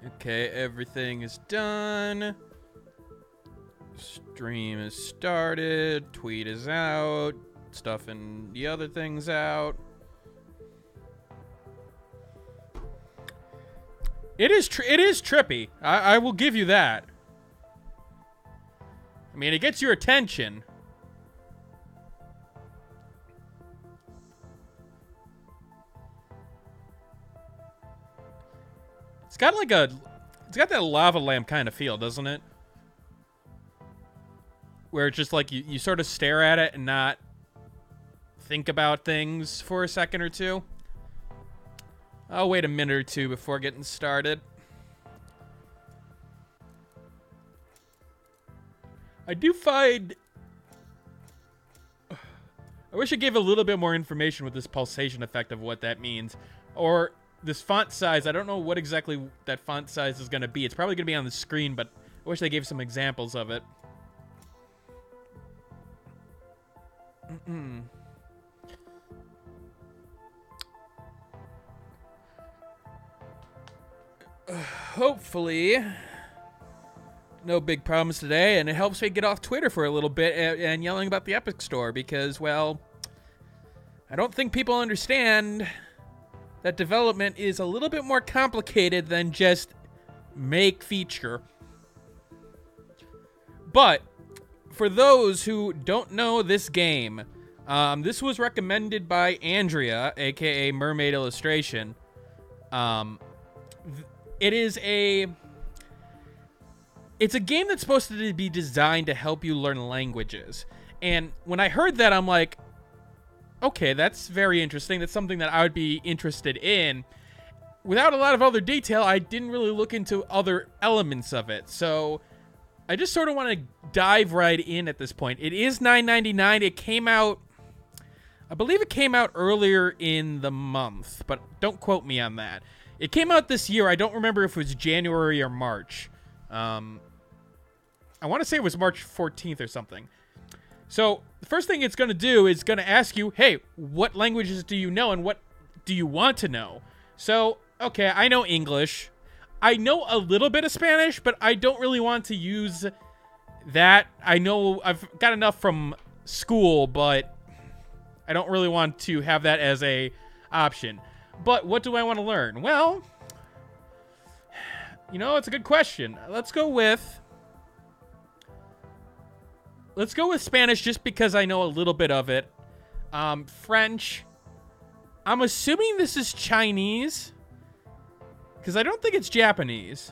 Okay, everything is done. Stream is started. Tweet is out. Stuff and the other things out. It is trippy. I will give you that. I mean, it gets your attention. It's got like it's got that lava lamp kind of feel, doesn't it? Where it's just like you sort of stare at it and not think about things for a second or two. I'll wait a minute or two before getting started. I do find... I wish I gave a little bit more information with this pulsation effect of what that means. Or this font size. I don't know what exactly that font size is going to be. It's probably going to be on the screen, but I wish they gave some examples of it. Hopefully... no big problems today, and it helps me get off Twitter for a little bit and yelling about the Epic Store because, well, I don't think people understand that development is a little bit more complicated than just make feature. But for those who don't know this game, this was recommended by Andrea, aka Mermaid Illustration. It's a game that's supposed to be designed to help you learn languages. And when I heard that, I'm like, okay, that's very interesting. That's something that I would be interested in. Without a lot of other detail, I didn't really look into other elements of it. So I just sort of want to dive right in at this point. It is $9.99. It came out, I believe it came out earlier in the month, but don't quote me on that. It came out this year. I don't remember if it was January or March. I want to say it was March 14th or something. So the first thing it's going to do is going to ask you, hey, what languages do you know and what do you want to know? So, okay, I know English. I know a little bit of Spanish, but I don't really want to use that. I know I've got enough from school, but I don't really want to have that as a option. But what do I want to learn? Well, you know, it's a good question. Let's go with Spanish just because I know a little bit of it. French. I'm assuming this is Chinese because I don't think it's Japanese.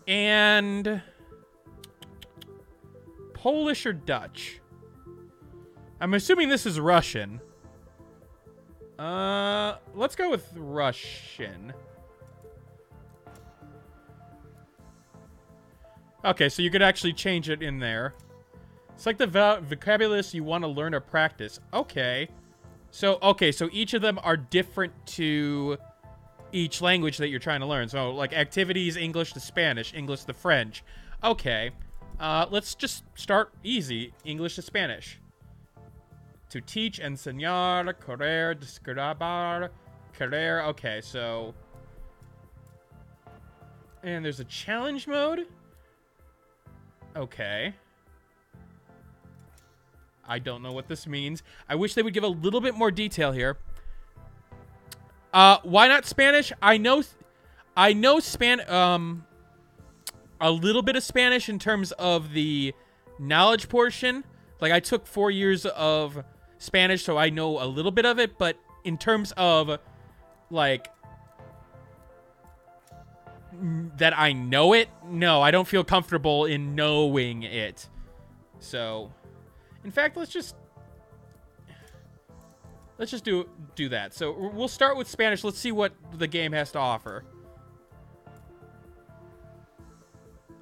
And Polish or Dutch. I'm assuming this is Russian. Let's go with Russian. Okay, so you could actually change it in there. It's like the vocabulary you want to learn or practice. Okay. So each of them are different to each language that you're trying to learn. So, like, activities, English to Spanish, English to French. Okay. Let's just start easy. English to Spanish. To teach, enseñar, correr, describar, querer. Okay, so... and there's a challenge mode? Okay. I don't know what this means. I wish they would give a little bit more detail here. Why not Spanish? I know a little bit of Spanish in terms of the knowledge portion. Like, I took 4 years of Spanish, so I know a little bit of it, but in terms of, like, that I know it, no, I don't feel comfortable in knowing it. So, in fact, let's just do that. So we'll start with Spanish. Let's see what the game has to offer.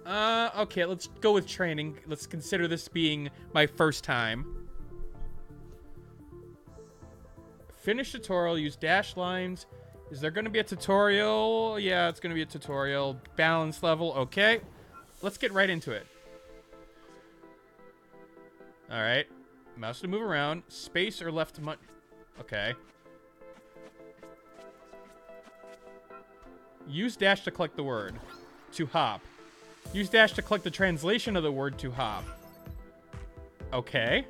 Okay, let's go with training. Let's consider this being my first time. Finish tutorial, use dash lines. Is there going to be a tutorial? Yeah, it's going to be a tutorial. Balance level, okay. Let's get right into it. Alright. Mouse to move around. Space or left to okay. Use dash to collect the word. To hop. Use dash to collect the translation of the word to hop. Okay.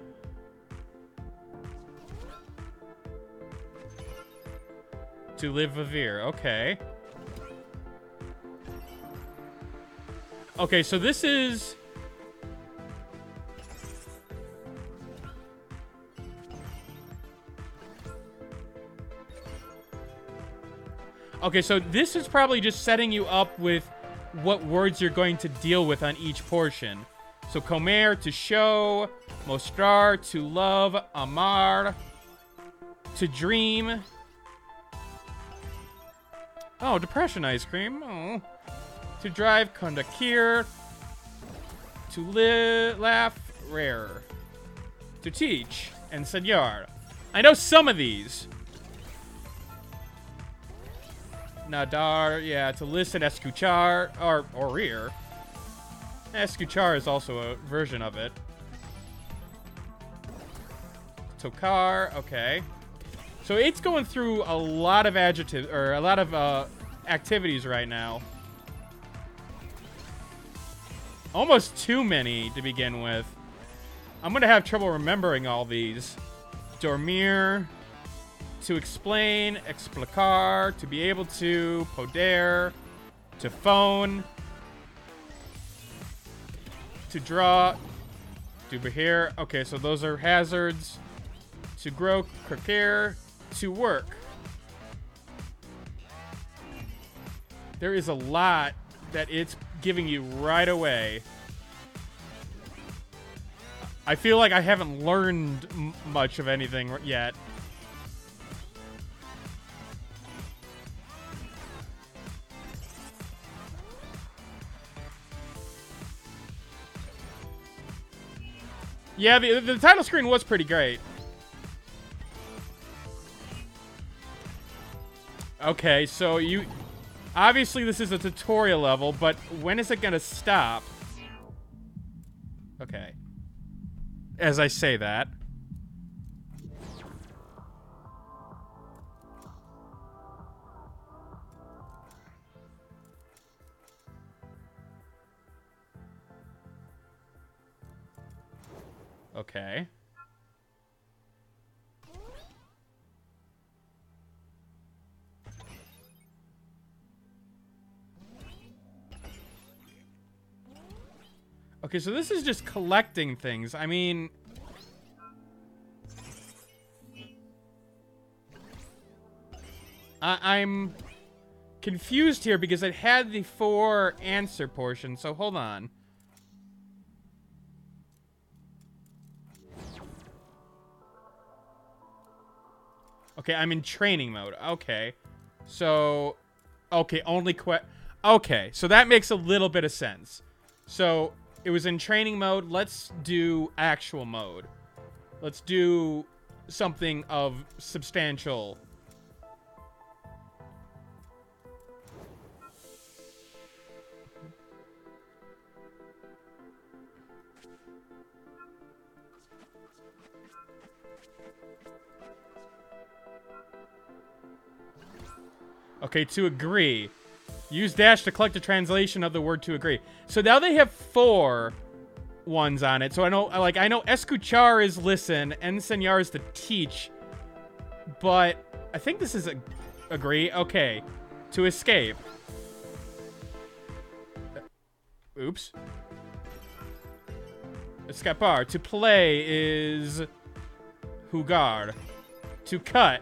To live Vivir. Okay. Okay, so this is... Okay, so this is probably just setting you up with what words you're going to deal with on each portion. So comer, to show, mostrar, to love, amar, to dream. Oh, depression ice cream. Oh. To drive, kondakir. To laugh, rare. To teach, enseñar. I know some of these. Nadar, yeah, to listen, escuchar, or oír. Escuchar is also a version of it. Tocar, okay. So it's going through a lot of adjectives, or a lot of activities right now. Almost too many to begin with. I'm going to have trouble remembering all these. Dormir, to explain, explicar, to be able to, poder, to phone, to draw, to behir. Okay, so those are hazards. To grow, cracare, to work. There is a lot that it's giving you right away. I feel like I haven't learned much of anything yet. Yeah, the title screen was pretty great. Okay, so you... Obviously, this is a tutorial level, but when is it going to stop? Okay. As I say that. Okay. Okay, so this is just collecting things. I mean... I'm confused here because it had the 4 answer portion, so hold on. Okay, I'm in training mode. Okay. So... Okay, only okay, so that makes a little bit of sense. So... It was in training mode. Let's do actual mode. Let's do something of substantial. Okay, to agree. Use dash to collect a translation of the word to agree. So now they have 4 ones on it. So I know escuchar is listen, enseñar is to teach. But I think this is agree. Okay. To escape. Oops. Escapar. To play is jugar. To cut.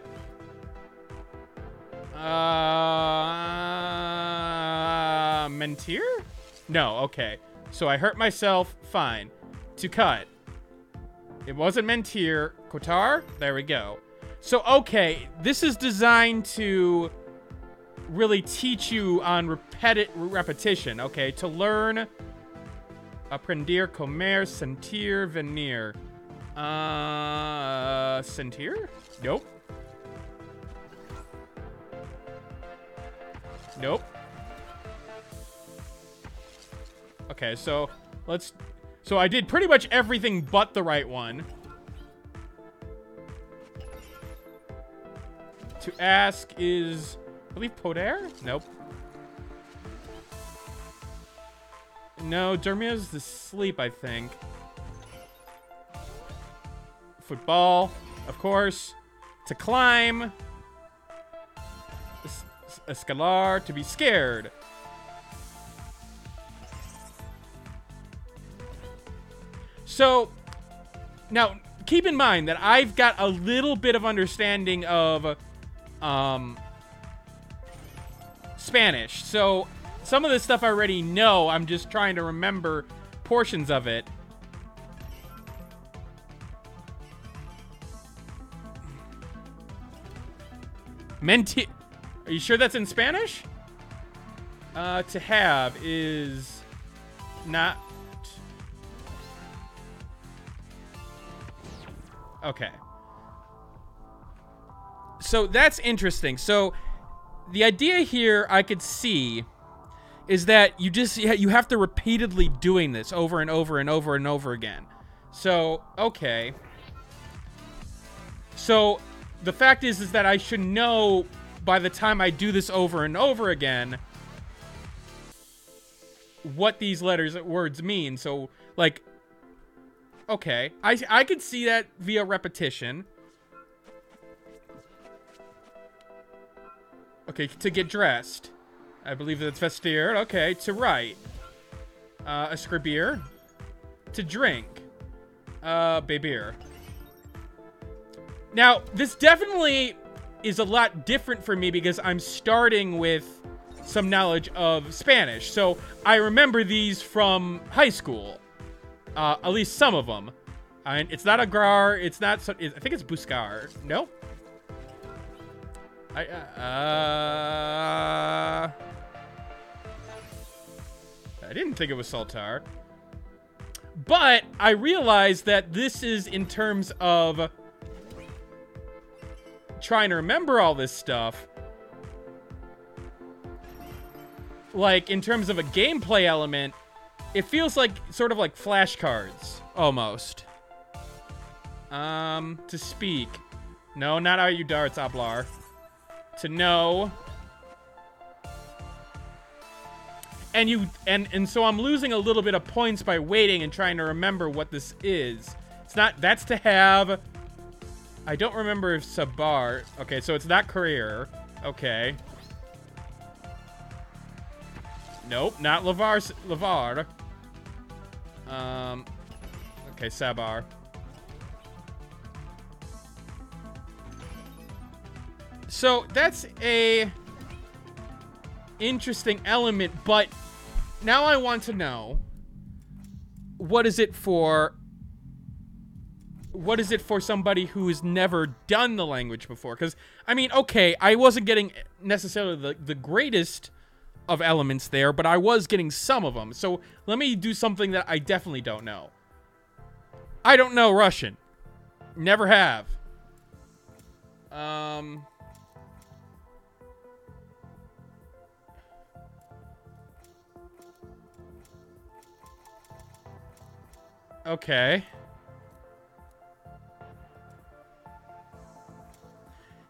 Mentir? No, okay. So I hurt myself, fine. To cut. It wasn't mentir. Kotar? There we go. So, okay, this is designed to really teach you on repetition, okay? To learn Apprender, comer, sentir, venir. Sentir? Nope. Nope. Okay, so let's... So I did pretty much everything but the right one. To ask is... I believe poder? Nope. No, dormir is the sleep, I think. Football, of course. To climb. Escalar, to be scared. So, now, keep in mind that I've got a little bit of understanding of Spanish. So, some of this stuff I already know. I'm just trying to remember portions of it. Menti... Are you sure that's in Spanish? To have is not... Okay. So that's interesting. So the idea here I could see is that you have to repeatedly doing this over and over and over and over again. So, okay. So the fact is that I should know by the time I do this over and over again what these words mean. So, like, okay, I could see that via repetition. Okay, to get dressed. I believe that's vestir. Okay, to write. Escribir. To drink. Beber. Now, this definitely is a lot different for me because I'm starting with some knowledge of Spanish. So, I remember these from high school. At least some of them. It's not agrar. It's not... I think it's buscar. No? I didn't think it was saltar. But I realized that this is in terms of trying to remember all this stuff. Like, in terms of a gameplay element, it feels like, sort of like flashcards, almost. To speak. No, not ayudar, it's hablar. To know. And so I'm losing a little bit of points by waiting and trying to remember what this is. It's not, that's to have. I don't remember if sabar. Okay, so it's not career. Okay. Nope, not lavar. Okay, sabar. So that's a interesting element, but now I want to know, what is it for somebody who's never done the language before? Because, I mean, okay, I wasn't getting necessarily the greatest of elements there, but I was getting some of them. So let me do something that I definitely don't know. I don't know Russian. Never have. Okay.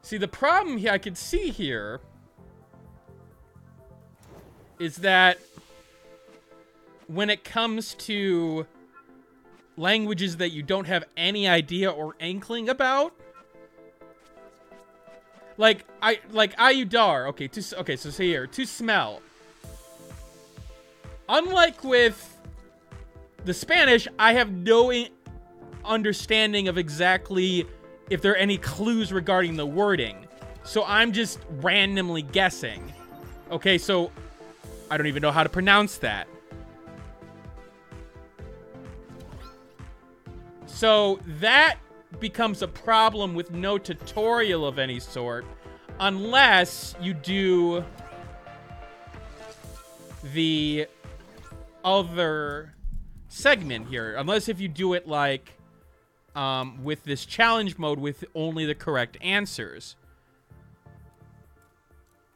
See, the problem here I could see here is that when it comes to languages that you don't have any idea or inkling about, like ayudar, okay, so say here, to smell. Unlike with the Spanish, I have no understanding of exactly if there are any clues regarding the wording. So I'm just randomly guessing. Okay, so I don't even know how to pronounce that. So that becomes a problem with no tutorial of any sort, unless you do the other segment here, unless if you do it like with this challenge mode with only the correct answers.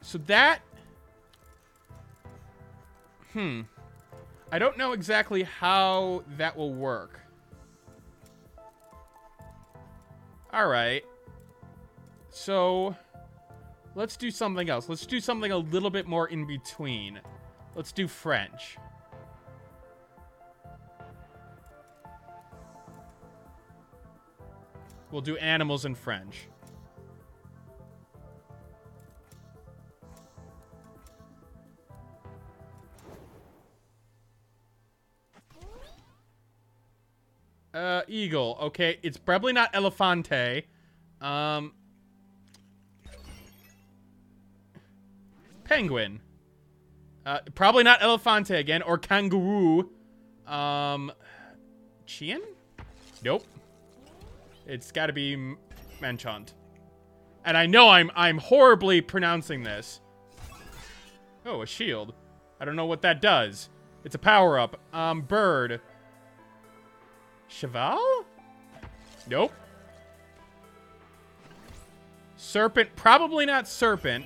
So that, I don't know exactly how that will work. All right. So let's do something else. Let's do something a little bit more in between. Let's do French. We'll do animals in French. Eagle. Okay, it's probably not elefante. Penguin. Probably not elefante again, or kangaroo. Chian? Nope. It's got to be Manchant. And I know I'm horribly pronouncing this. Oh, a shield. I don't know what that does. It's a power-up. Bird. Cheval? Nope. Serpent. Probably not serpent.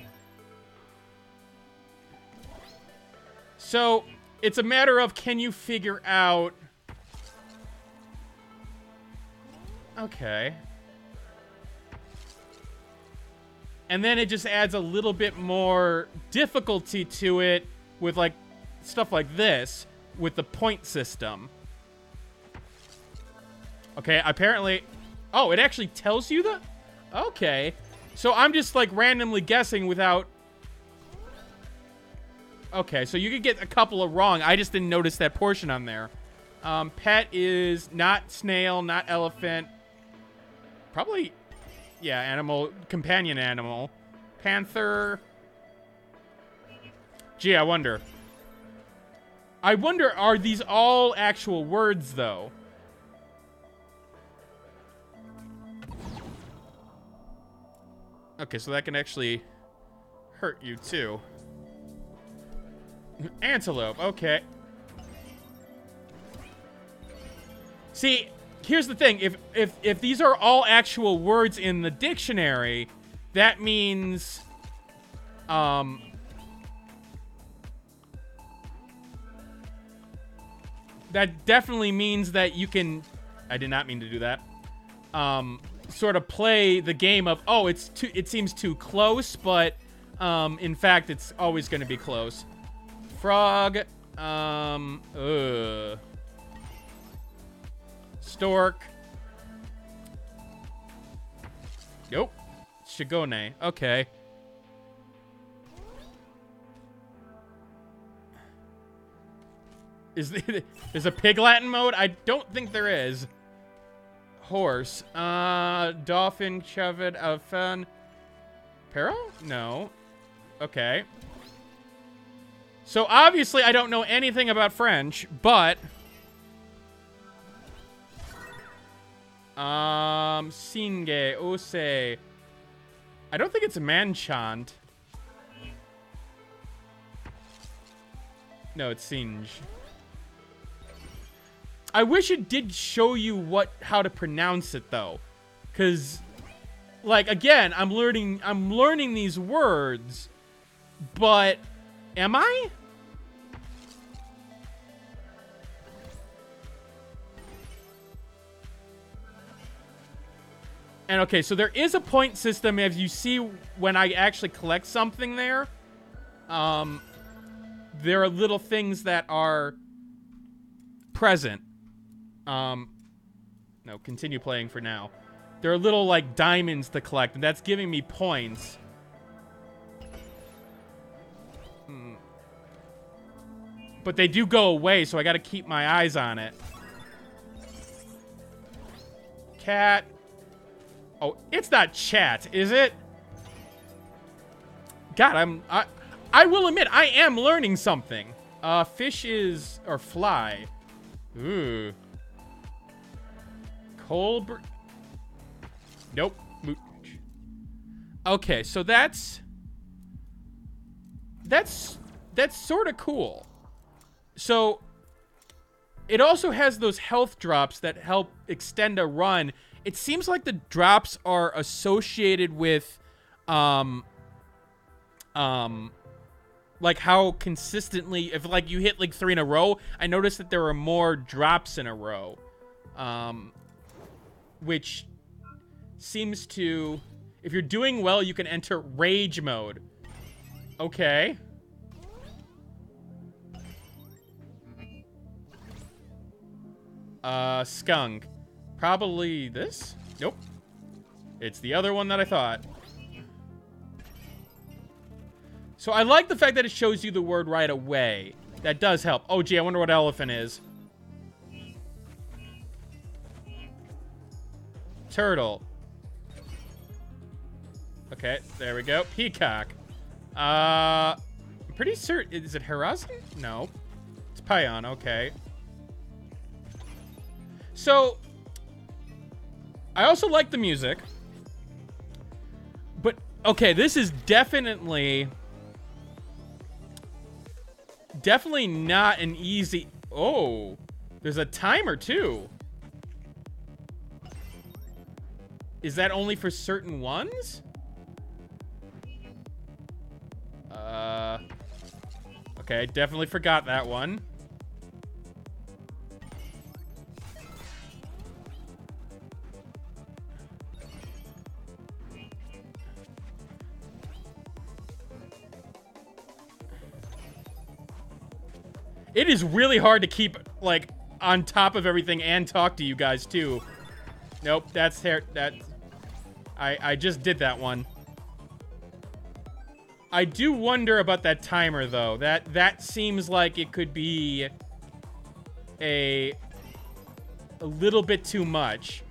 So, it's a matter of, can you figure out... Okay. And then it just adds a little bit more difficulty to it with, like, stuff like this, with the point system. Okay, apparently... Oh, it actually tells you the... Okay. So I'm just, like, randomly guessing without... Okay, so you could get a couple of wrong. I just didn't notice that portion on there. Pet is not snail, not elephant. Probably... Yeah, animal. Companion animal. Panther. Gee, I wonder. Are these all actual words, though? Okay, so that can actually hurt you, too. Antelope, okay. See, here's the thing. If these are all actual words in the dictionary, that means... that definitely means that you can... I did not mean to do that. Sort of play the game of, oh, it seems too close, but in fact, it's always going to be close. Frog. Stork. Nope. Shigone. Okay. Is a pig Latin mode? I don't think there is. Horse. Dolphin, chevet, elephant. Perro? No. Okay. So obviously I don't know anything about French, but Singe, Ose. I don't think it's a Manchant. No, it's Singe. I wish it did show you how to pronounce it though. Cause like again, I'm learning these words, but am I? And okay, so there is a point system, as you see when I actually collect something there. There are little things that are present. No, continue playing for now. There are little, like, diamonds to collect, and that's giving me points. But they do go away, so I gotta keep my eyes on it. Cat. Oh, it's not chat, is it? God, I will admit, I am learning something. Fish is... or fly. Ooh. Colbert. Nope. Okay, so that's sort of cool. So it also has those health drops that help extend a run. It seems like the drops are associated with, like how consistently, if like you hit like 3 in a row, I noticed that there were more drops in a row, which seems to, if you're doing well, you can enter rage mode. Okay. Skunk. Probably this? Nope. It's the other one that I thought. So I like the fact that it shows you the word right away. That does help. Oh, gee, I wonder what elephant is. Turtle. Okay, there we go. Peacock. I'm pretty certain. Is it Horizon? No. It's Pion, okay. So, I also like the music. But, okay, this is definitely not an easy... Oh, there's a timer, too. Is that only for certain ones? Okay, definitely forgot that one. It is really hard to keep, like, on top of everything and talk to you guys, too. Nope, that's... I just did that one. I do wonder about that timer, though. That seems like it could be a little bit too much.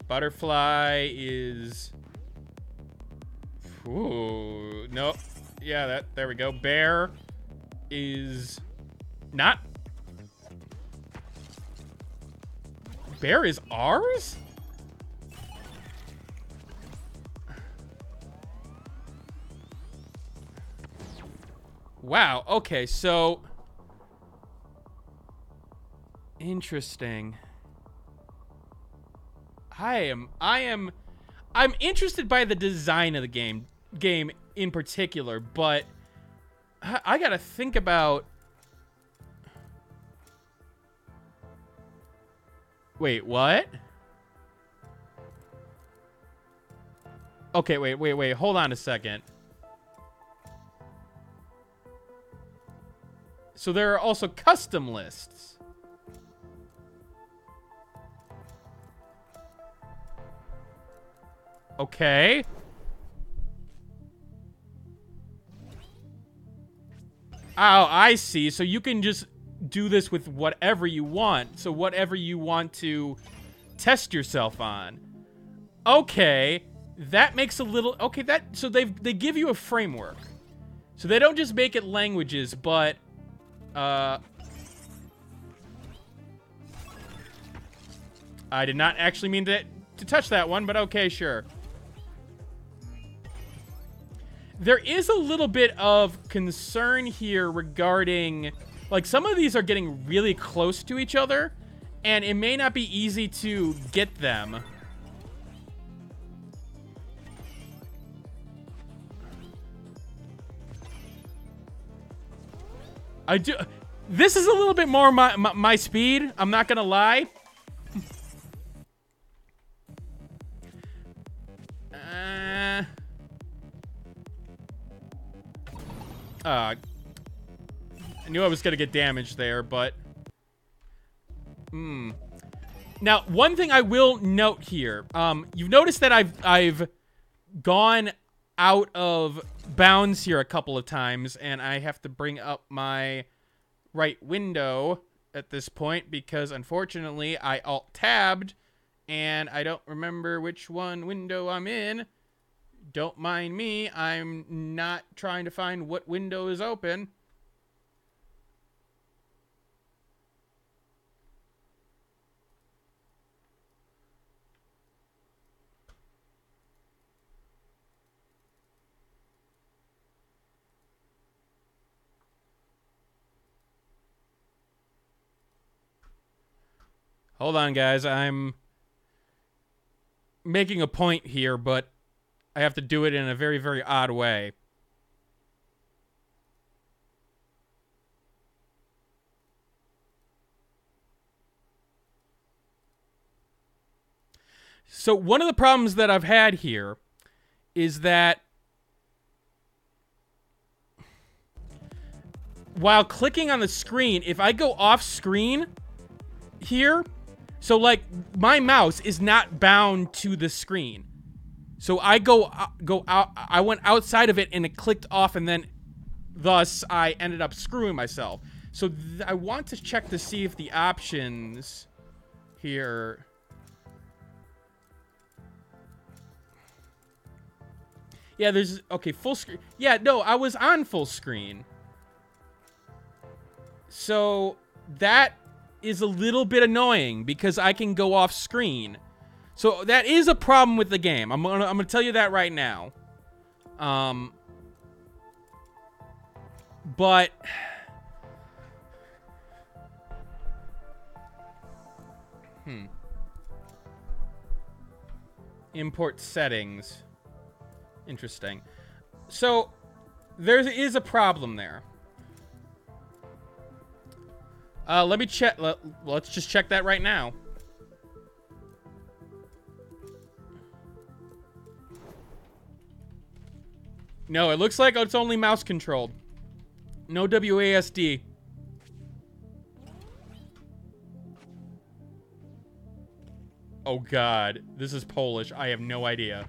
Butterfly is... Ooh, no. Yeah, there we go. Bear is not... Bear is ours? Wow, okay, so... Interesting. I'm interested by the design of the game in particular, but I gotta think about... Wait, what? Okay, wait, hold on a second. So there are also custom lists. Okay. Oh, I see. So you can just do this with whatever you want. So whatever you want to test yourself on. Okay. That makes a little... Okay, so they give you a framework. So they don't just make it languages, but... I did not actually mean to touch that one, but okay, sure. There is a little bit of concern here regarding... Like, some of these are getting really close to each other, and it may not be easy to get them. I do... This is a little bit more my speed, I'm not gonna lie. I knew I was gonna get damaged there, but... Now, one thing I will note here. You've noticed that I've gone out of bounds here a couple of times, and I have to bring up my right window at this point, because unfortunately I alt-tabbed, and I don't remember which window I'm in. Don't mind me, I'm not trying to find what window is open. Hold on, guys. I'm making a point here, but I have to do it in a very, very odd way. So one of the problems that I've had here is that while clicking on the screen, if I go off screen here, so like my mouse is not bound to the screen. So I go out, I went outside of it and it clicked off, and then thus I ended up screwing myself. So I want to check to see if the options here. Yeah, there's, okay, full screen. Yeah, no, I was on full screen. So that is a little bit annoying because I can go off screen. So that is a problem with the game. I'm gonna tell you that right now. But import settings. Interesting. So there is a problem there. Let me check. Let's just check that right now. No, it looks like it's only mouse controlled. No WASD. Oh God, this is Polish. I have no idea.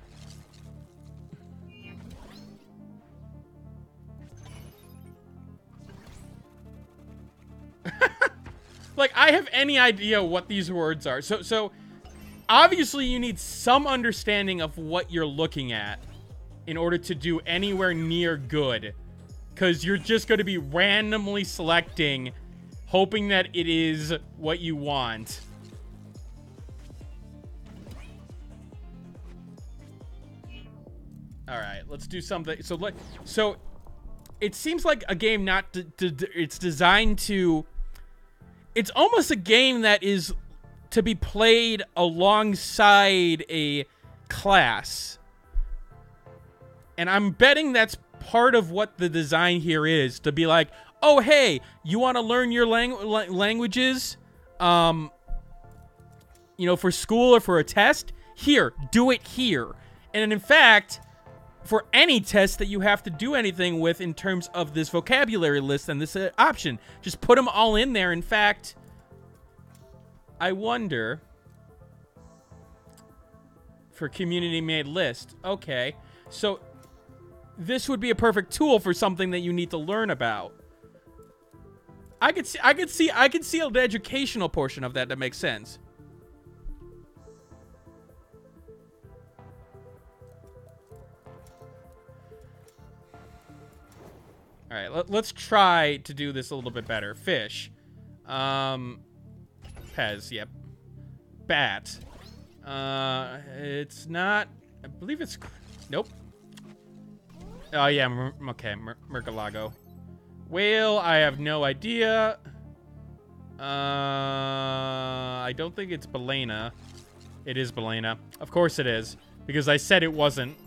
Like, I have any idea what these words are. So obviously you need some understanding of what you're looking at in order to do anywhere near good. Because you're just going to be randomly selecting, hoping that it is what you want. Alright, let's do something. So it seems like a game not... it's designed to... It's almost a game that is to be played alongside a class. And I'm betting that's part of what the design here is. To be like, oh, hey, you want to learn your languages? You know, for school or for a test? Here, do it here. And in fact, for any test that you have to do anything with in terms of this vocabulary list and this option, just put them all in there. In fact, I wonder, for community-made list. Okay, so this would be a perfect tool for something that you need to learn about. I could see the educational portion of that makes sense. All right, let's try to do this a little bit better. Fish. Pez, yep. Bat. It's not... I believe it's... Nope. Oh, yeah, okay, Murcielago. Whale, I have no idea. I don't think it's Balena. It is Balena. Of course it is, because I said it wasn't.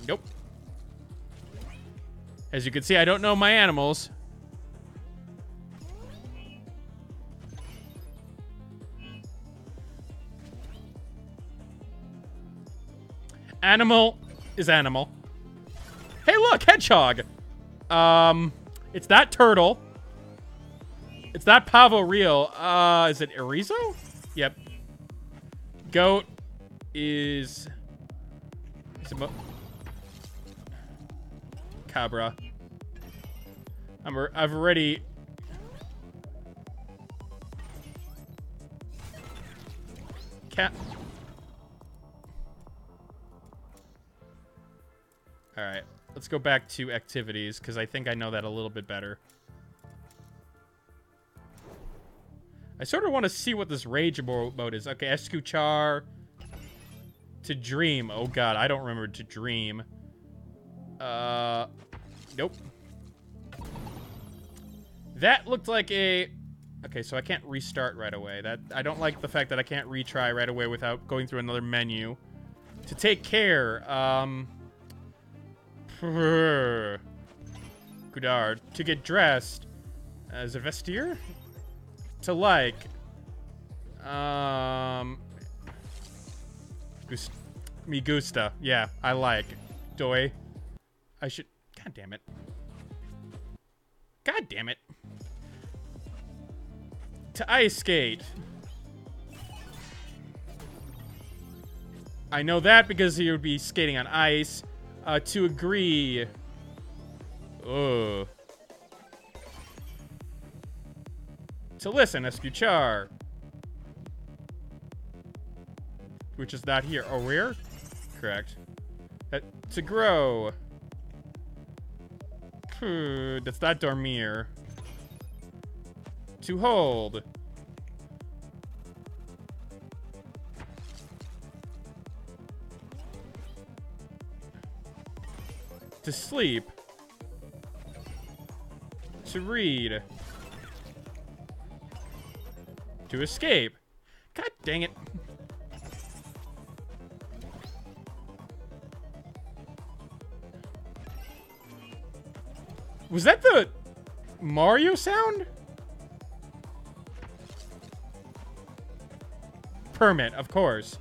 Nope. As you can see, I don't know my animals. Animal is animal. Hey, look, hedgehog. It's that turtle. It's that pavo real. Is it Erizo? Yep. Goat is... Cabra. I've already... Cat... Alright, let's go back to activities, because I think I know that a little bit better. I sort of want to see what this rage mode is. Okay, Escuchar... To dream. Oh god, I don't remember to dream. Nope. That looked like a... Okay, so I can't restart right away. I don't like the fact that I can't retry right away without going through another menu. To take care, Goudard. To get dressed. As a vestier? To like. Me gusta. Yeah, I like. Doi. I should... God damn it. God damn it. To ice skate. I know that because he would be skating on ice. To agree. Ugh. To listen, escuchar. Which is not here. Oh, where? Correct. To grow. That's not dormir. To hold. To sleep. To read. To escape. God dang it. Was that the Mario sound? Permit, of course.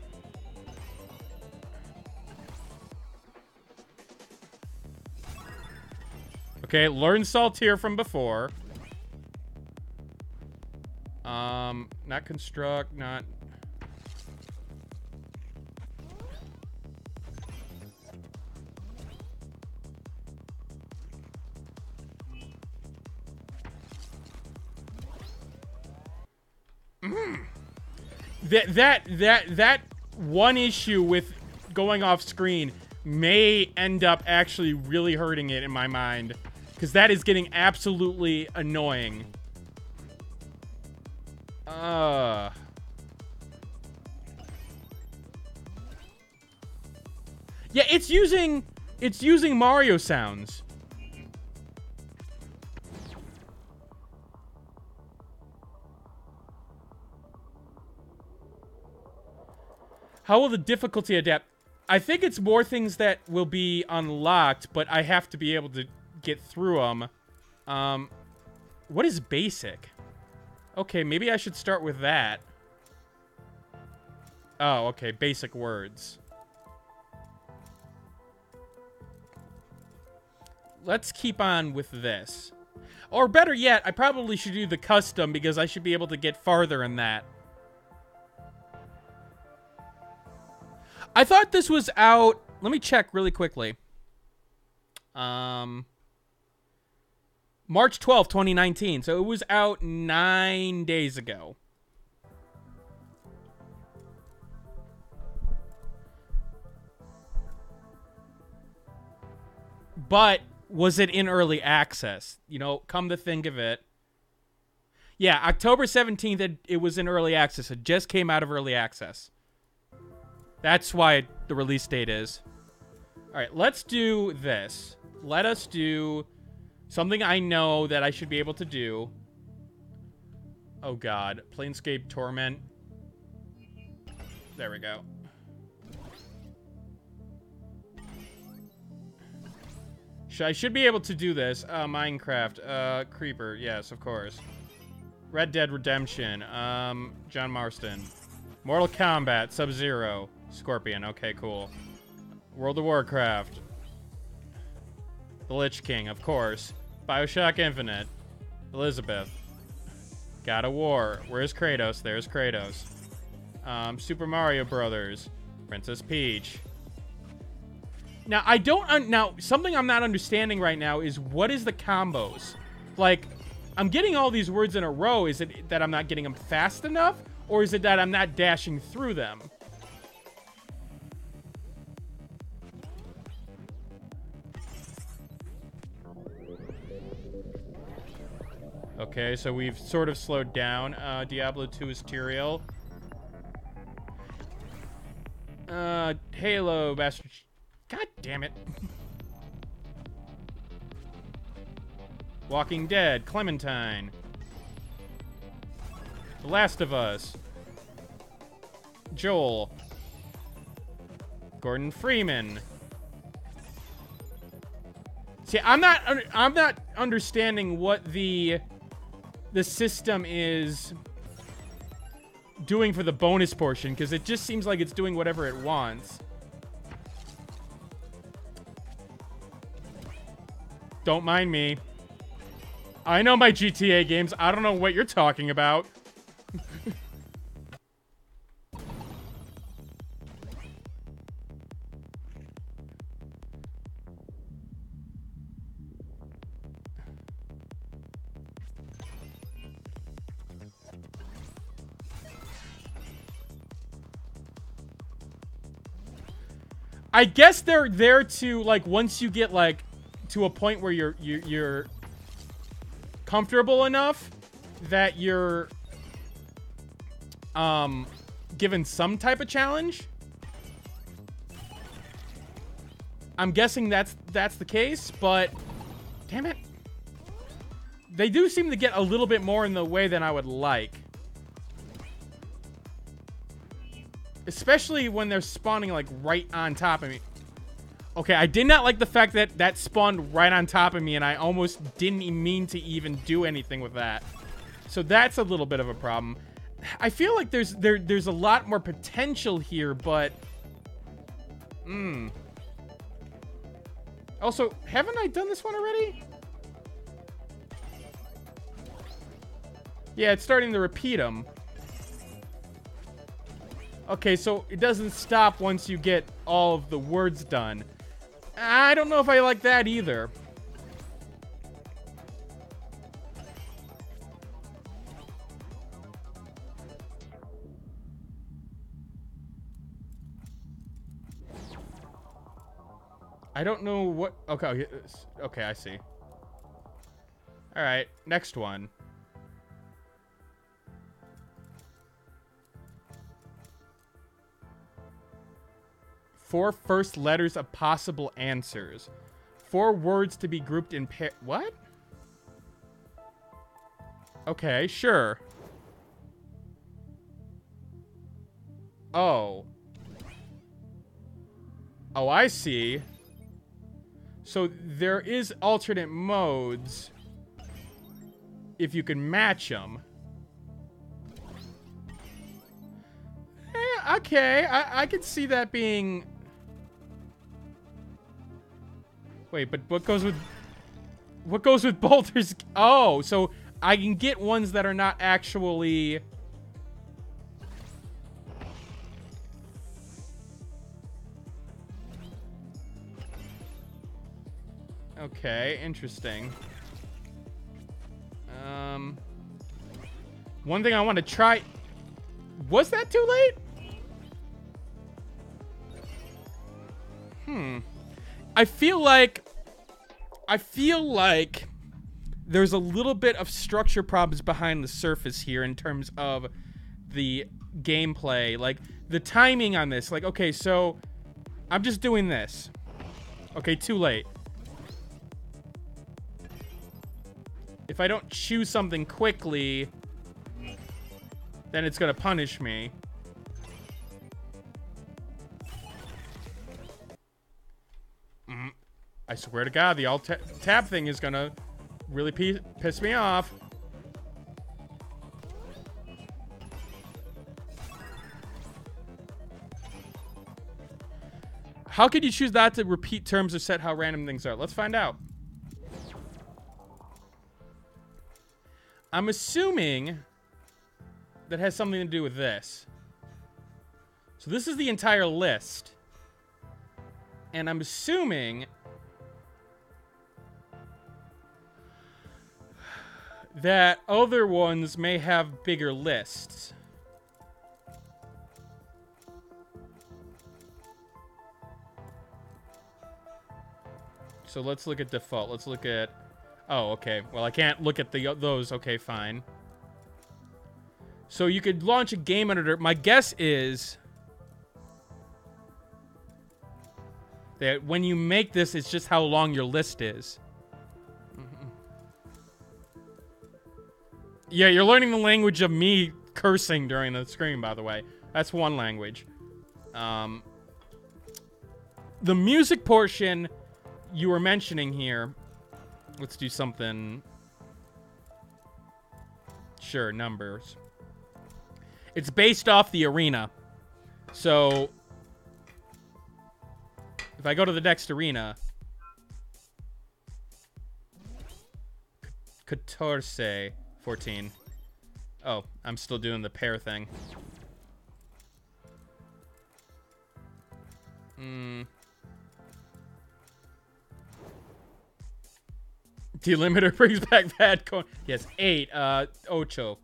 Okay, learn Saltier from before. Not construct, not... That one issue with going off screen may end up actually really hurting it in my mind. Because that is getting absolutely annoying. Yeah, it's using Mario sounds. How will the difficulty adapt? I think it's more things that will be unlocked, but I have to be able to get through them. What is basic? Okay, maybe I should start with that. Oh, okay, basic words. Let's keep on with this. Or better yet, I probably should do the custom because I should be able to get farther in that. I thought this was out... Let me check really quickly. March 12th, 2019. So it was out 9 days ago. But was it in early access? You know, come to think of it. Yeah, October 17th, it was in early access. It just came out of early access. That's why the release date is. All right, let's do this. Let us do something I know that I should be able to do. Oh, God. Planescape Torment. There we go. I should be able to do this. Minecraft. Creeper. Yes, of course. Red Dead Redemption. John Marston. Mortal Kombat. Sub-Zero. Scorpion. Okay, cool. World of Warcraft. The Lich King, of course. Bioshock Infinite. Elizabeth. God of War. Where's Kratos? There's Kratos. Super Mario Brothers. Princess Peach. Now, I don't... now, something I'm not understanding right now is what is the combos? Like, I'm getting all these words in a row. Is it that I'm not getting them fast enough? Or is it that I'm not dashing through them? Okay, so we've sort of slowed down. Diablo 2 is Tyrael. Halo, Bastard... God damn it. Walking Dead, Clementine. The Last of Us. Joel. Gordon Freeman. See, I'm not understanding what the system is doing for the bonus portion, because it just seems like it's doing whatever it wants. Don't mind me. I know my GTA games. I don't know what you're talking about. I guess they're there to, like, once you get, like, to a point where you're comfortable enough that you're given some type of challenge. I'm guessing that's the case, but damn it. They do seem to get a little bit more in the way than I would like. Especially when they're spawning, like, right on top of me. Okay, I did not like the fact that that spawned right on top of me, and I almost didn't mean to even do anything with that. So that's a little bit of a problem. I feel like there's a lot more potential here, but... Also, haven't I done this one already? Yeah, it's starting to repeat them. Okay, so it doesn't stop once you get all of the words done. I don't know if I like that either. I don't know what... Okay, okay, I see. All right, next one. Four first letters of possible answers. 4 words to be grouped in pair... What? Okay, sure. Oh. Oh, I see. So there is alternate modes if you can match them. Okay, I could see that being... Wait, but what goes with Boulder's... Oh, so I can get ones that are not actually... Okay, interesting. One thing I want to try... Was that too late? I feel like there's a little bit of structure problems behind the surface here in terms of the gameplay. Like, the timing on this. Like, okay, so I'm just doing this. Okay, too late. If I don't choose something quickly, then it's gonna punish me. I swear to God, the alt-tab thing is gonna really piss me off. How could you choose not to repeat terms or set how random things are? Let's find out. I'm assuming that has something to do with this. So this is the entire list. And I'm assuming that other ones may have bigger lists. So let's look at default. Let's look at... Oh, okay. Well, I can't look at those. Okay, fine. So you could launch a game editor. My guess is that when you make this, it's just how long your list is. Yeah, you're learning the language of me cursing during the screen, by the way. That's one language. The music portion you were mentioning here. Let's do something. Sure, numbers. It's based off the arena. So, if I go to the next arena... 14. Oh, I'm still doing the pair thing. Delimiter brings back bad code. Yes, 8. Ocho.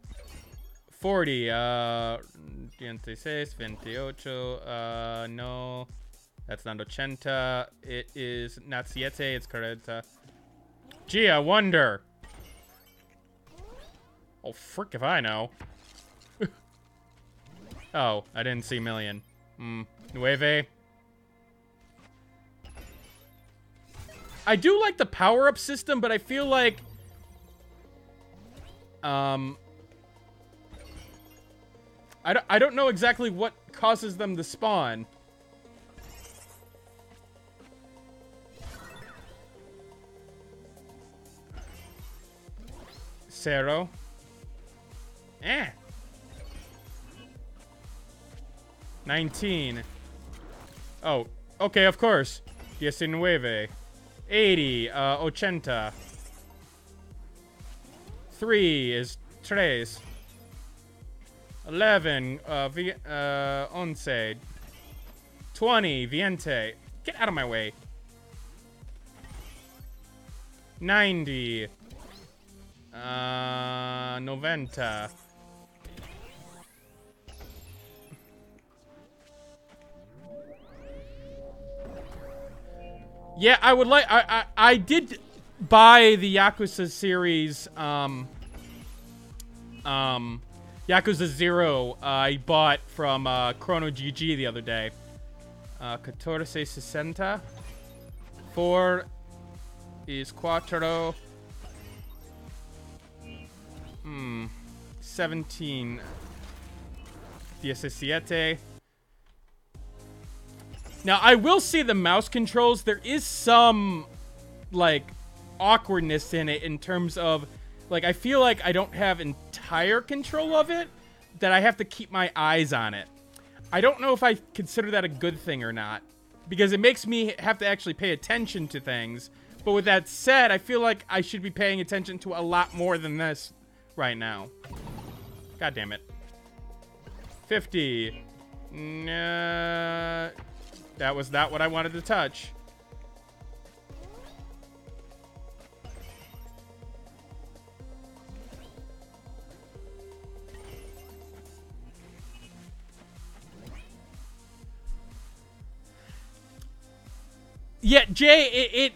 40. 26, 28. No. That's not 80. It is not 7. It's 40. Gee, I wonder. Oh, frick if I know. Oh, I didn't see million. Nueve. I do like the power-up system, but I feel like... I don't know exactly what causes them to spawn. Zero. 19. Oh, okay, of course. 19. 80. 80. 3 is 3. 11. 11. 20. 20. Get out of my way. 90. 90. Yeah, I would like... I did buy the Yakuza series, Yakuza 0, I bought from, Chrono GG the other day. 1460. 4 is 4. 17. 17. Now, I will say the mouse controls, there is some, like, awkwardness in it in terms of, like, I feel like I don't have entire control of it, that I have to keep my eyes on it. I don't know if I consider that a good thing or not, because it makes me have to actually pay attention to things. But with that said, I feel like I should be paying attention to a lot more than this right now. God damn it. 50. Nah. That was not what I wanted to touch. Yeah, Jay,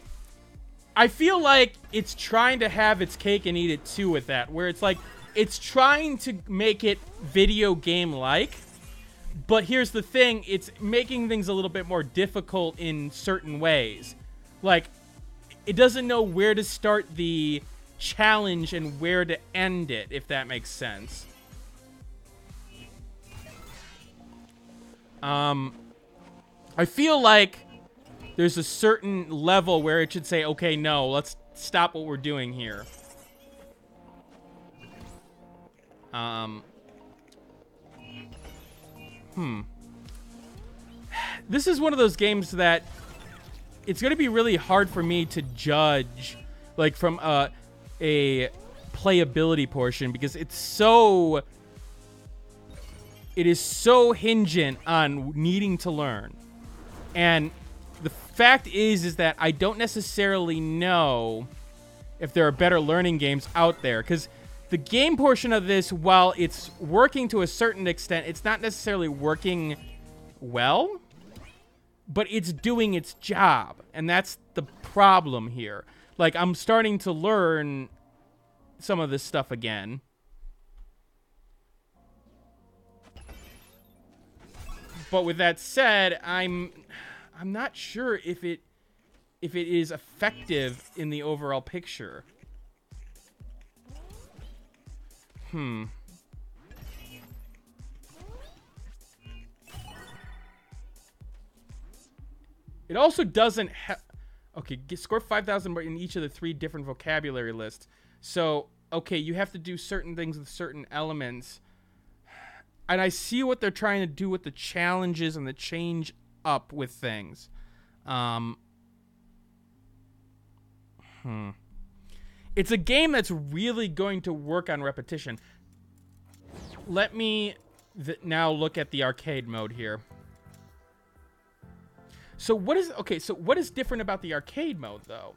I feel like it's trying to have its cake and eat it too with that, where it's like, it's trying to make it video game-like. But here's the thing, it's making things a little bit more difficult in certain ways. Like, it doesn't know where to start the challenge and where to end it, if that makes sense. I feel like there's a certain level where it should say, okay, no, let's stop what we're doing here. This is one of those games that it's going to be really hard for me to judge, like, from a playability portion, because it is so hingent on needing to learn. And the fact is that I don't necessarily know if there are better learning games out there, because the game portion of this, while it's working to a certain extent, it's not necessarily working well, but it's doing its job, and that's the problem here. Like, I'm starting to learn some of this stuff again. But with that said, I'm not sure if it is effective in the overall picture. It also doesn't have... Okay, score 5,000 in each of the 3 different vocabulary lists. So, okay, you have to do certain things with certain elements. And I see what they're trying to do with the challenges and the change up with things. It's a game that's really going to work on repetition. Let me now look at the arcade mode here. So what is... Okay, so what is different about the arcade mode, though?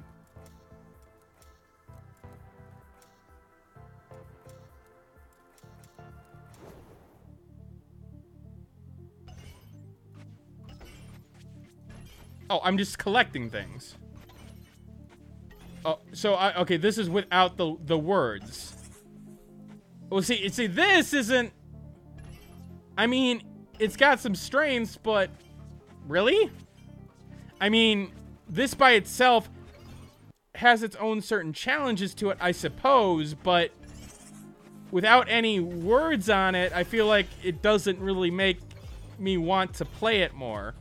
Oh, I'm just collecting things. Oh, so okay, this is without the words. Well, see, this isn't... I mean, it's got some strains, but... Really? I mean, this by itself has its own certain challenges to it, I suppose, but without any words on it, I feel like it doesn't really make me want to play it more.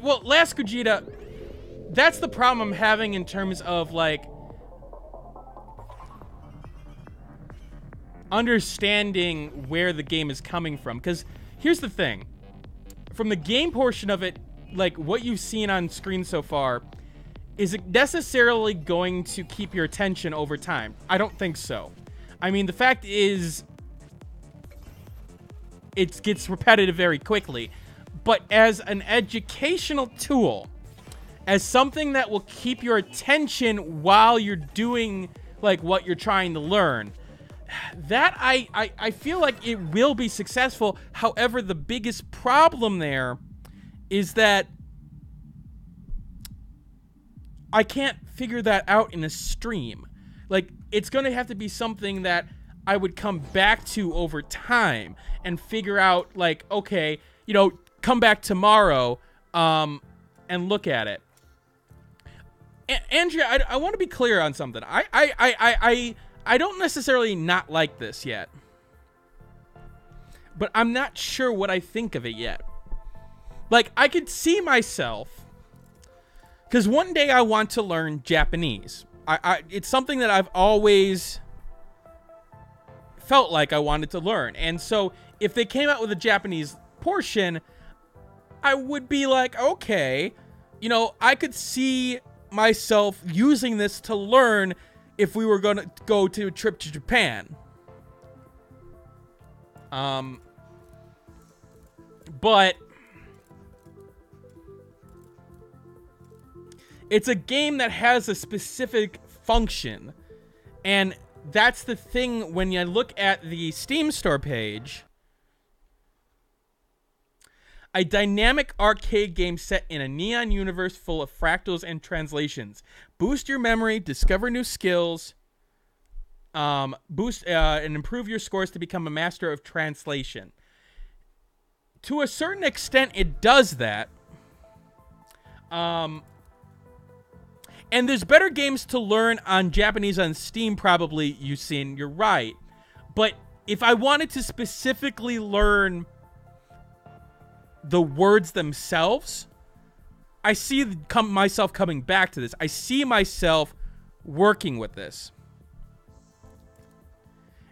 Well, Last Gogeta, that's the problem I'm having in terms of, like, understanding where the game is coming from. Because here's the thing. From the game portion of it, like, what you've seen on screen so far, is it necessarily going to keep your attention over time? I don't think so. I mean, the fact is, it gets repetitive very quickly. But as an educational tool, as something that will keep your attention while you're doing, like, what you're trying to learn, that I feel like it will be successful. However, the biggest problem there is that I can't figure that out in a stream. Like, it's going to have to be something that I would come back to over time and figure out, like, okay, you know, come back tomorrow and look at it. Andrea, I want to be clear on something. I don't necessarily not like this yet, but I'm not sure what I think of it yet. Like, I could see myself, because one day I want to learn Japanese. It's something that I've always felt like I wanted to learn. And so if they came out with a Japanese portion, I would be like, okay, you know, I could see myself using this to learn if we were going to go to a trip to Japan. But it's a game that has a specific function. And that's the thing when you look at the Steam store page. A dynamic arcade game set in a neon universe full of fractals and translations. Boost your memory, discover new skills, boost and improve your scores to become a master of translation. To a certain extent, it does that. And there's better games to learn on Japanese on Steam, probably, Yusin. You're right. But if I wanted to specifically learn the words themselves, I see myself coming back to this. I see myself working with this.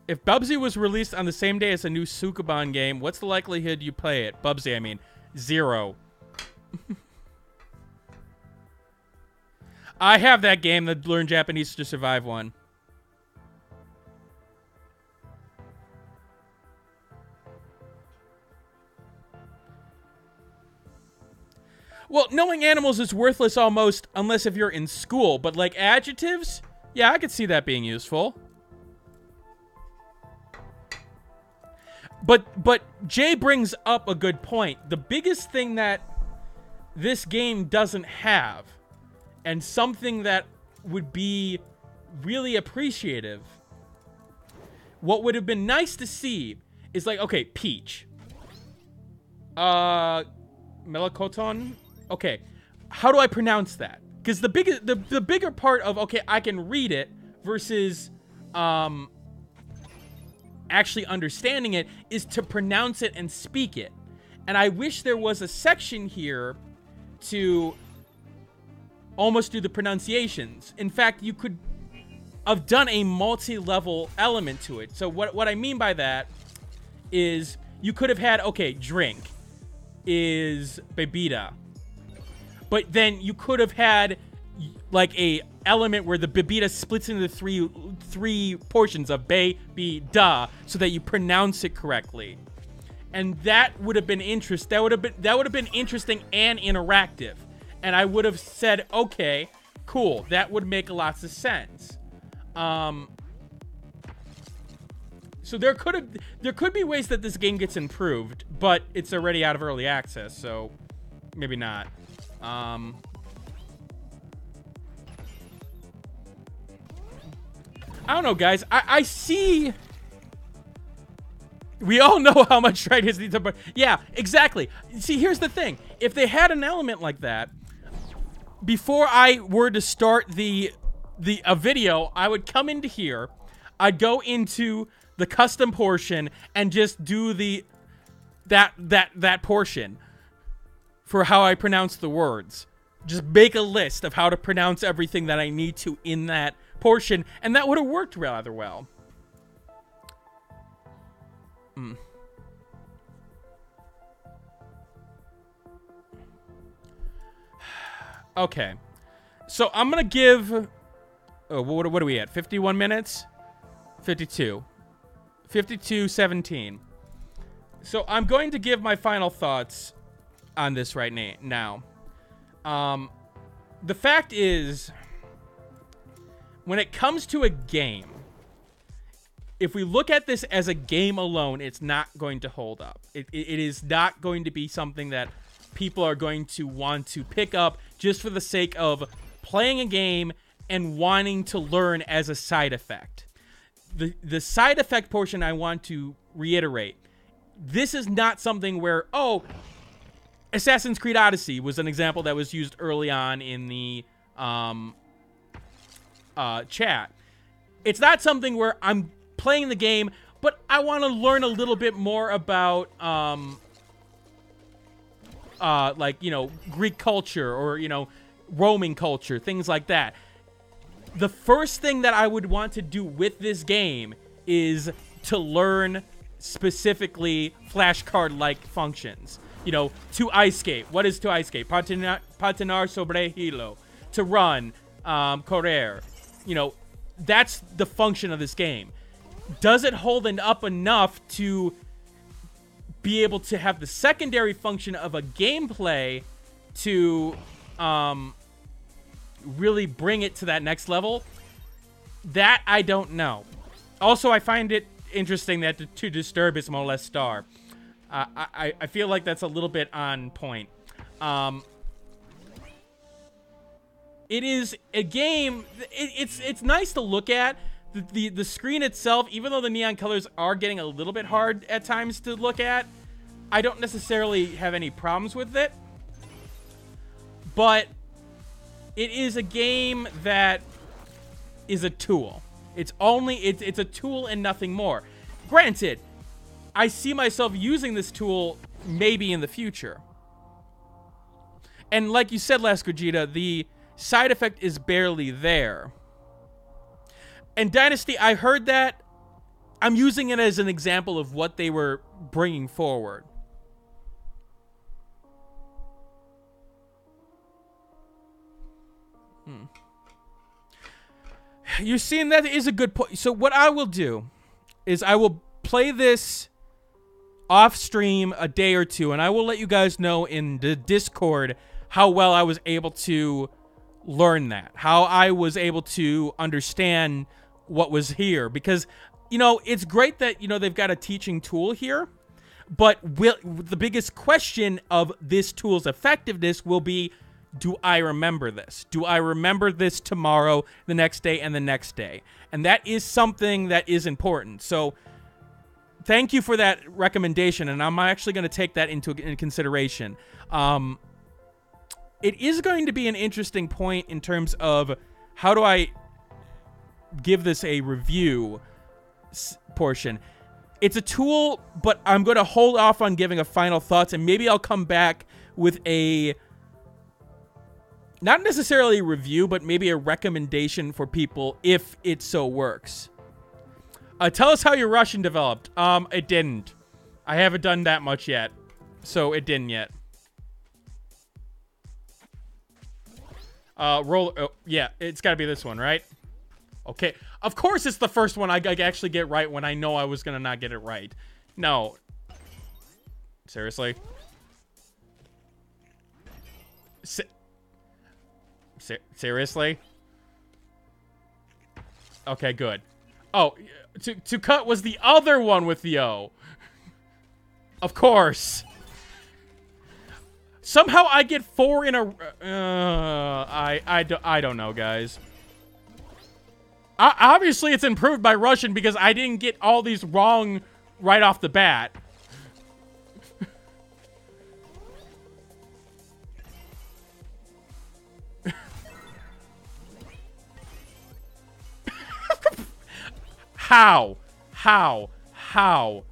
If Bubsy was released on the same day as a new Sukuban game, what's the likelihood you play it? Bubsy, I mean, 0. I have that game, the Learn Japanese to Survive one. Well, knowing animals is worthless almost unless if you're in school. But, like, adjectives? Yeah, I could see that being useful. But Jay brings up a good point. The biggest thing that this game doesn't have, and something that would be really appreciative, what would have been nice to see is, like, okay, Peach. Melakoton? Okay, how do I pronounce that? Because the bigger part of, okay, I can read it versus actually understanding it is to pronounce it and speak it. And I wish there was a section here to almost do the pronunciations. In fact, you could have done a multi-level element to it. So what I mean by that is you could have had, okay, drink is bebida. But then you could have had like a element where the bebida splits into three portions of be, be, da, so that you pronounce it correctly. And that would have been that would have been interesting and interactive. And I would have said, okay, cool, that would make lots of sense. So there could be ways that this game gets improved, but it's already out of early access, so maybe not. I don't know, guys. I see. We all know how much Dragnix needs to. Yeah, exactly. See, here's the thing. If they had an element like that, before I were to start a video, I would come into here. I'd go into the custom portion and just do that portion for how I pronounce the words. Just make a list of how to pronounce everything that I need to in that portion, and that would have worked rather well. Okay, so I'm gonna give. Oh, what are we at? 51 minutes? 52. 52:17. So I'm going to give my final thoughts on this right now. The fact is, when it comes to a game, if we look at this as a game alone, it's not going to hold up. It is not going to be something that people are going to want to pick up just for the sake of playing a game and wanting to learn as a side effect. The side effect portion I want to reiterate. This is not something where, oh, Assassin's Creed Odyssey was an example that was used early on in the chat. It's not something where I'm playing the game, but I want to learn a little bit more about, like, you know, Greek culture or, you know, Roman culture, things like that. The first thing that I would want to do with this game is to learn specifically flashcard-like functions. You know, to ice skate. What is to ice skate? Patinar sobre hilo. To run, correr. You know, that's the function of this game. Does it hold up enough to be able to have the secondary function of a gameplay to really bring it to that next level? That I don't know. Also, I find it interesting that to disturb is molestar. I feel like that's a little bit on point. It is a game. It's nice to look at. The screen itself, even though the neon colors are getting a little bit hard at times to look at, I don't necessarily have any problems with it. But it is a game that is a tool. It's a tool and nothing more. Granted, I see myself using this tool maybe in the future. And like you said, Last Gogeta, the side effect is barely there. And Dynasty, I heard that. I'm using it as an example of what they were bringing forward. You're seeing that is a good point. So what I will do is I will play this off stream a day or two, and I will let you guys know in the Discord how well I was able to learn that, how I was able to understand what was here. Because, you know, it's great that, you know, they've got a teaching tool here, but the biggest question of this tool's effectiveness will be, do I remember this? Do I remember this tomorrow, the next day, and the next day? And that is something that is important. So thank you for that recommendation, and I'm actually going to take that into consideration. it is going to be an interesting point in terms of how do I give this a review portion. It's a tool, but I'm going to hold off on giving a final thoughts, and maybe I'll come back with a, not necessarily a review, but maybe a recommendation for people if it so works. Tell us how your Russian developed. It didn't. I haven't done that much yet, so it didn't yet. Roll. Oh, yeah, it's got to be this one, right? Okay. Of course it's the first one I actually get right when I know I was going to not get it right. No. Seriously? Seriously? Okay, good. Oh, to cut was the other one with the O. Of course. Somehow I get 4 in a... I don't know, guys. Obviously, it's improved by Russian because I didn't get all these wrong right off the bat. How? How? How?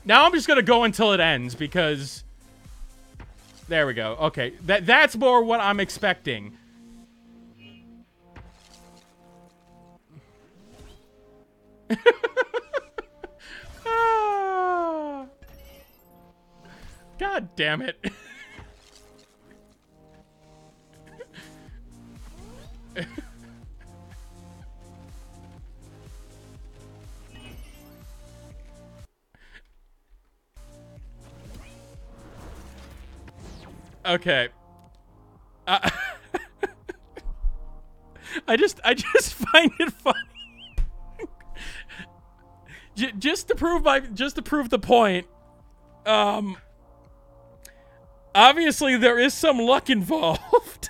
Now I'm just gonna go until it ends because there we go. Okay, that's more what I'm expecting. God damn it. Okay. I just find it funny. just to prove the point. Obviously there is some luck involved.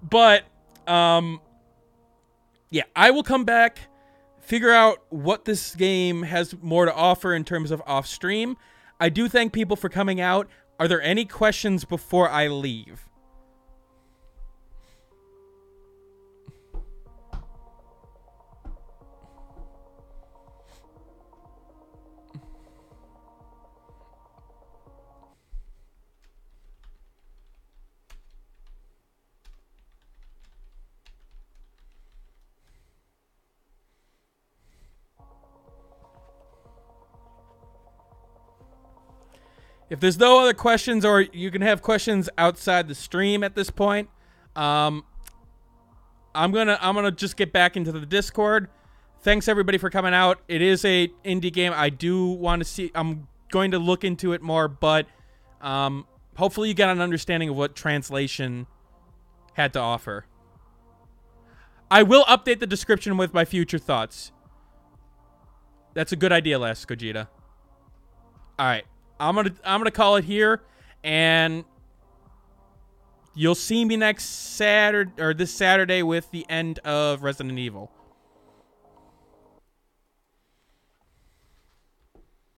But yeah, I will come back, figure out what this game has more to offer in terms of off stream. I do thank people for coming out. Are there any questions before I leave? If there's no other questions, or you can have questions outside the stream at this point, I'm gonna just get back into the Discord. Thanks everybody for coming out. It is a indie game. I do want to see. I'm going to look into it more, but hopefully you get an understanding of what Trancelation had to offer. I will update the description with my future thoughts. That's a good idea, Les Gogeta. All right. I'm gonna call it here, and you'll see me next Saturday, or this Saturday, with the end of Resident Evil.